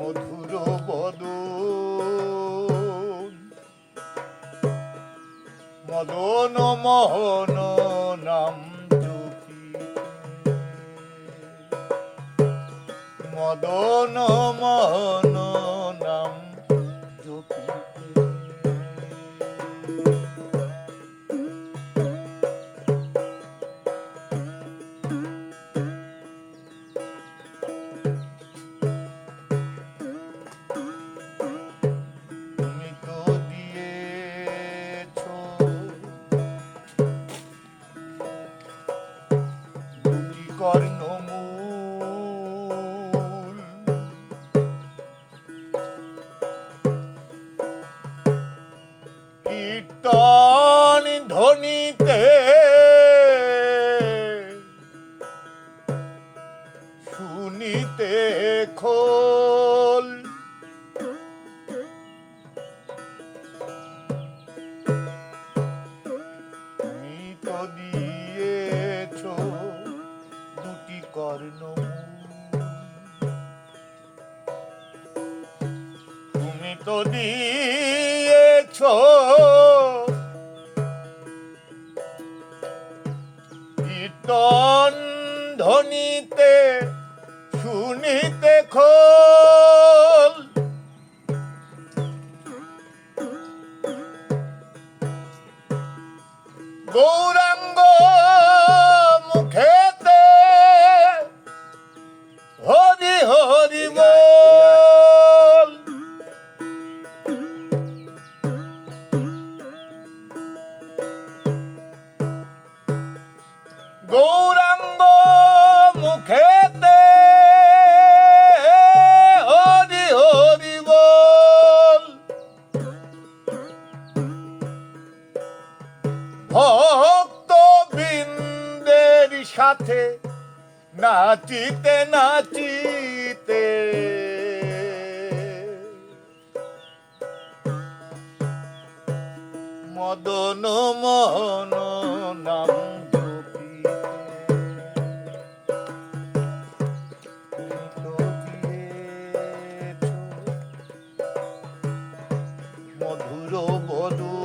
মধুর বদন মদন মোহন নাম জপিতে মদন মোহন নাম জপিতে তুমি তো দিয়েছ দুটি কর্ণমূল কীর্তন ধ্বনিতে শুনিতে খোল তুমি তো দিয়েছ দুটি কর্ণমূল তুমি তো দিয়েছ কীর্তন ধ্বনিতে শুনিতে খোল গৌরাঙ্গ মুখেতে হরি হরি বল গৌরাঙ্গ মুখেতে হরি হরি বল ভক্ত বৃন্দের সাথে নাচিতে নাচিতে মদন মোহন নাম জপিতে তুমি তো দিয়েছ মধুর বদন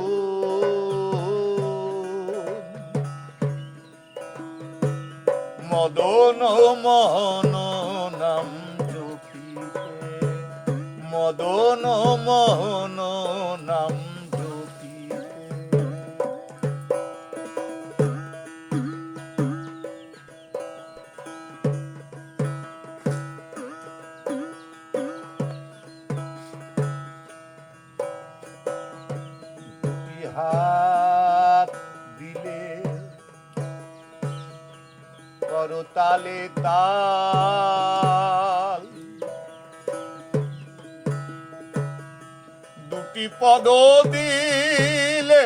মদন মোহন নাম জপিতে মদন মোহন নাম জপিতে দুটি হাত দিলে করতালে তাল দুটি পদ দিলে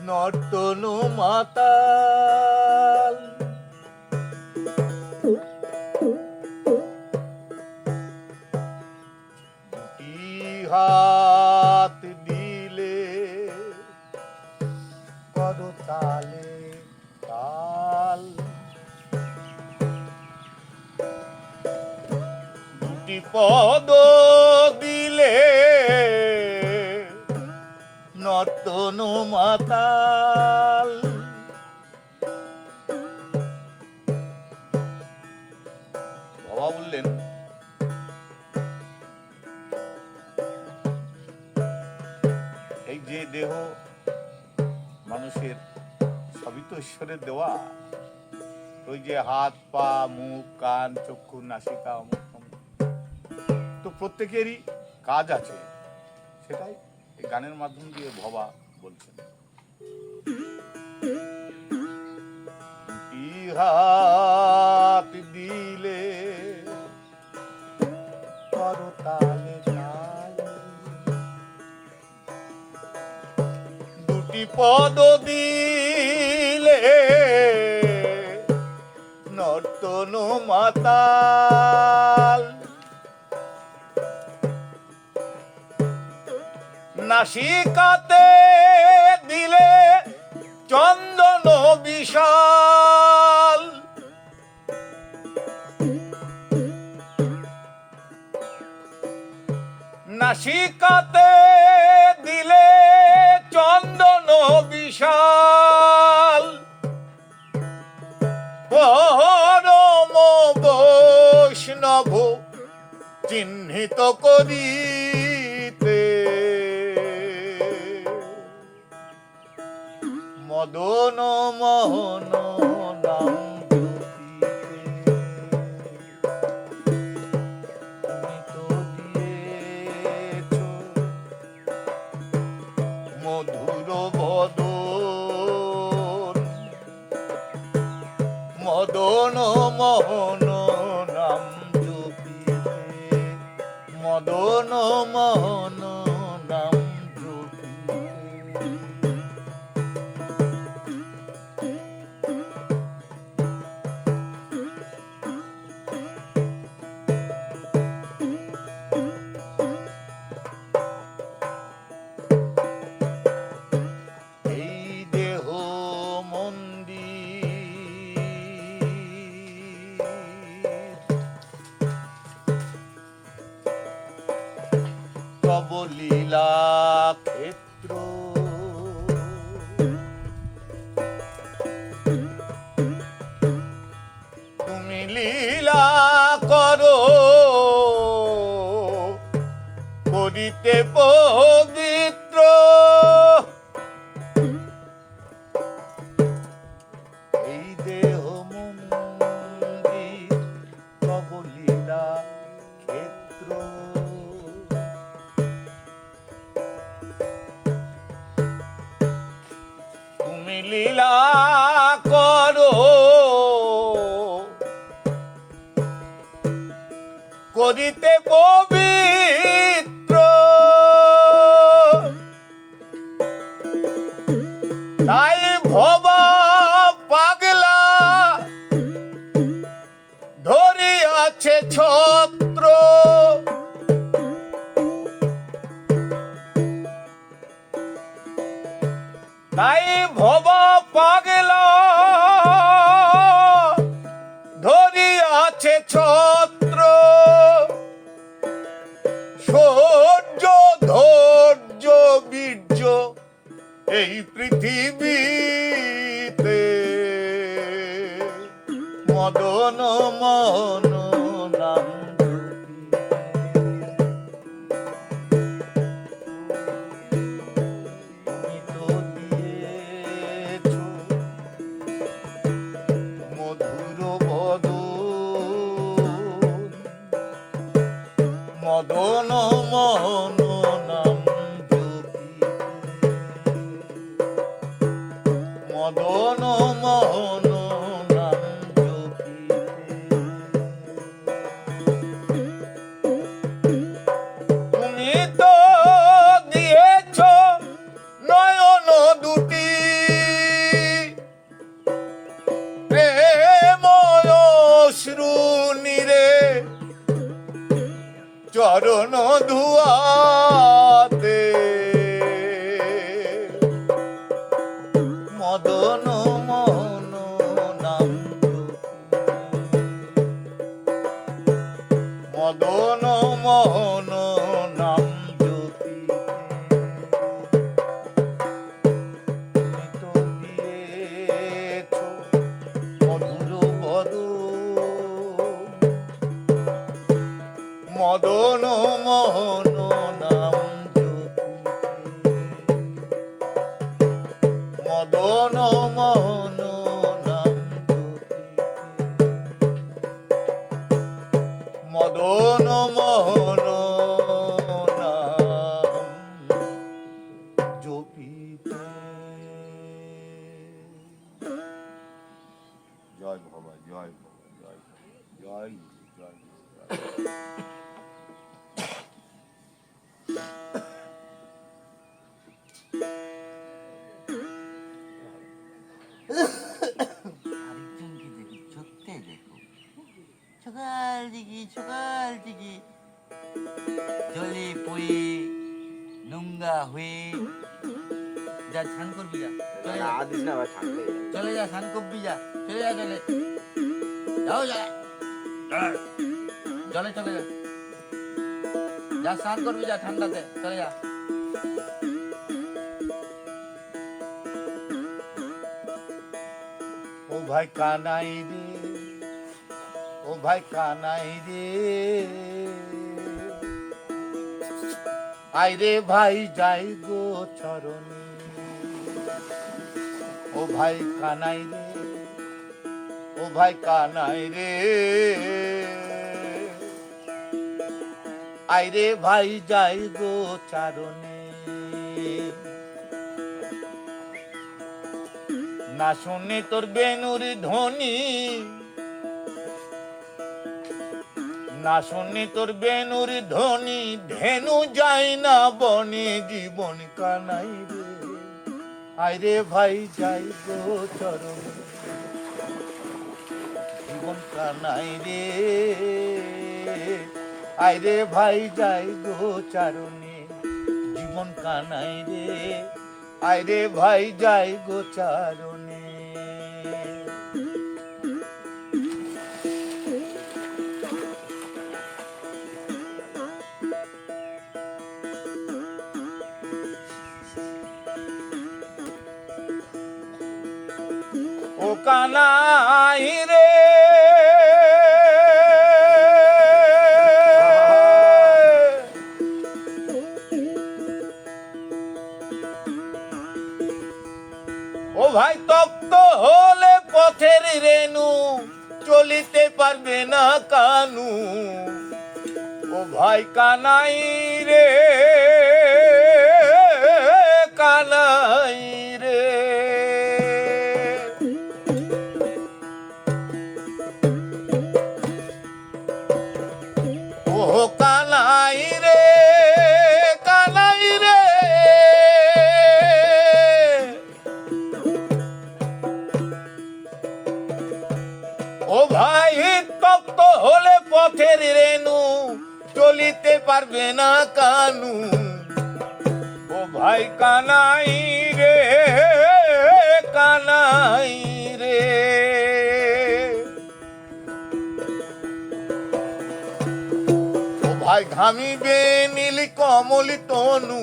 নর্তন মাতাল দুটি হাত দিলে করতালে তাল দুটি পদ দিলে নর্তন মাতাল বাবা বললেন এই যে দেহ মানুষের সবই তো ঈশ্বরের দেওয়া ওই যে হাত পা মুখ কান চক্ষু নাসিকা তো প্রত্যেকেরই কাজ আছে সেটাই এই গানের মাধ্যম দিয়ে ভবা বলছেন হাত দিলে করতালে তাল দুটি পদ দিলে নর্তন মাতাল নাসিকাতে দিলে চন্দন বিশাল নাসিকাতে দিলে চন্দন বিশাল, পরম বৈষ্ণব চিহ্নিত করিতে, মদন মোহন নাম জপিতে। তুমি তো দিয়েছ মধুর বদন, মদন মোহন নাম জপিতে, মদন মোহন নাম জপিতে। এই দেহ মন্দির তব লীলা ক্ষেত্র, তুমি লীলা করো করিতে পবিত্র। এই দেহ মন্দির তব লীলা ক্ষেত্র, তুমি লীলা করো করিতে পবিত্র। তাই ভবা পাগলা ধরিয়াছে ছত্র, তাই ভবা পাগলা ধরিয়াছে ছত্র। সৌর্য ধৈর্য বীর্য এই পৃথিবীতে, মদন মোহন নাম জপিতে। তুমি তো দিয়েছ মধুর বদন, মদন মোহন নাম জপিতে, মদন মোহন নাম জপিতে। তুমি তো দিয়েছ নয়ন দুটি প্রেময় অশ্রু নীরে, চরণ ধুয়াতে, মদন মোহন নাম জপিতে, মদন মোহন নাম জপিতে। তুমি তো দিয়েছ মধুর বদন, মদন মোহন নাম জপিতে, মদন মোহন নাম জপিতে, মদন মোহন নাম জপিতে। জয় বাবা, জয় বাবা, জয় বাবা, জয় গুরু, জয় গুরু, জয় গুরু। আরেকজনকে দেখি, সত্যি দেখো, সকাল থেকে জলে পড়ে নোংরা হয়ে যা স্নান করবি, যা চলে যা, আদিস না ভাই, থাকতে চলে যা স্নান করবি, যা চলে যা, চলে যাও, যা জলে চলে যা, যা স্নান করবি, যা ঠান্ডাতে চলে যা। ও ভাই কানাই রে, ও ভাই কানাই রে, আইরে ভাই যাই গো চরণে। ও ভাই কানাই রে, ও ভাই কানাই রে, আইরে ভাই যাই গো চারণে। না শুনে তোর বেনুর ধ্বনি, না শুনে তোর বেনুর ধ্বনি, ধেনু যায় না বনে জীবন কানাই রে, আইরে ভাই যাই গো চরণে। জীবন কানাই রে, আইরে ভাই যাই গো চারণে। জীবন কানাই রে, আইরে ভাই যাই গো চারণে। ও কানাই রে, ও ভাই তপ্ত হলে পথের রেণু, চলিতে পারবে না কানু। ও ভাই কানাই রে, কানাই রে, ও কানাই রে, কানাই রে, ও ভাই তপ্ত হলে পথের রেণু, চলিতে পারবে না কানু। ও ভাই কানাই রে, কানাই রে, ও ভাই ঘামিবে নীল কমল তনু,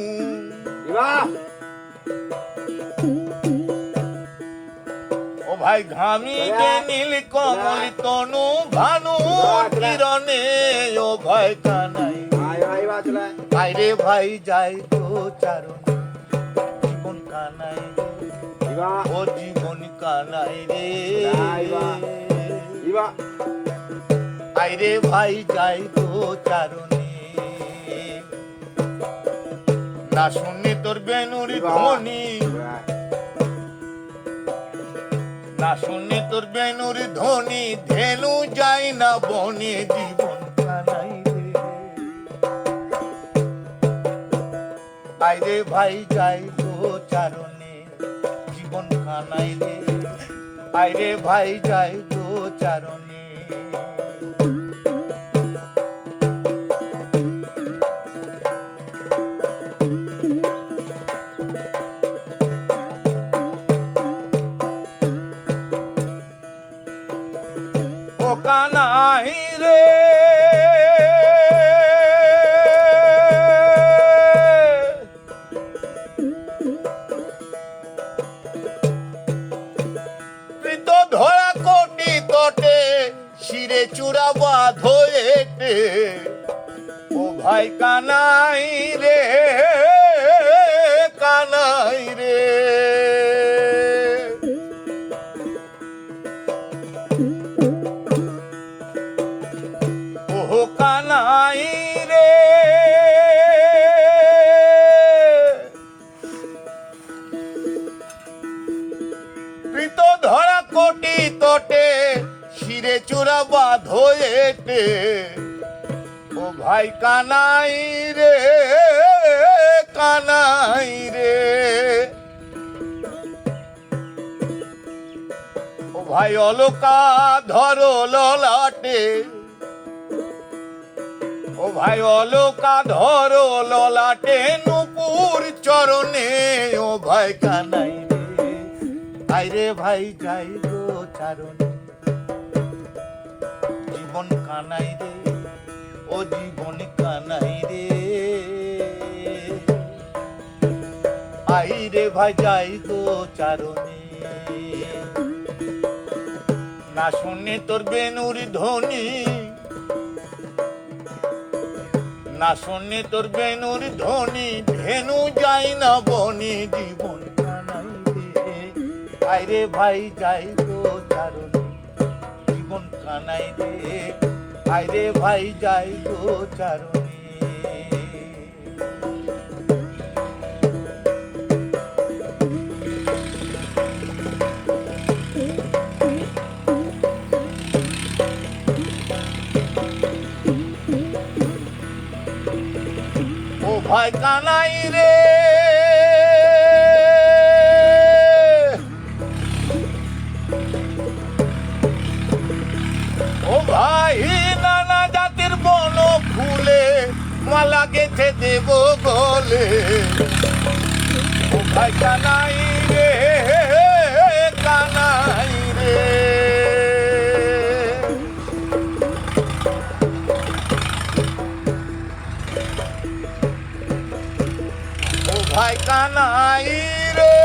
ও ভাই ঘামিবে নীল কমল তনু, ভানু কিরণে। ও ভাই কানাই, আইরে ভাই যাই গো চারণে। জীবন কানাই রে, ও জীবন কানাই রে, আইরে ভাই যাই গো চারণে। না শুনে তোর বেনুর ধ্বনি, না শুনে তোর বেনুর ধ্বনি, ধেনু যায় না বনে জীবন কানাই রে, আইরে ভাই যাই গো চারণে। জীবন কানাই রে, আইরে ভাই যাই গো চারণে। ও কানাই রে, কৃত ধরা কোটি তটে, শিরে চূড়া বাঁধয়েতে। ও ভাই কানাই রে, কানাই রে, ও কানাই রে, কৃত ধরা কোটি তটে, শিরে চূড়া বাঁধয়েতে। ও ভাই কানাই রে, কানাই রে, ও ভাই অলকা ধরো ললাটে, ও ভাই অলকা ধরো ললাটে, নুপুর চরণে। ও ভাই কানাই রে, আইরে ভাই যাই গো চারণে। জীবন কানাই রে, ও জীবন কানাই রে, আইরে ভাই যাই গো চারণে, না শুনে তোর বেনুর ধ্বনি, না শুনে তোর বেনুর ধ্বনি, ভেনু যাই না বনি জীবন কানাই রে। আইরে ভাই যাই গো চারণে, জীবন কানাই রে। আইরে ভাই যাই গো চারণে। ও ভাই কানাই রে, ও ভাই নানা জাতির বন ফুলে মালা গেছে দেব গলে। ও ভাই কানাই রে, কানাই রে। ও ভাই কানাই রে।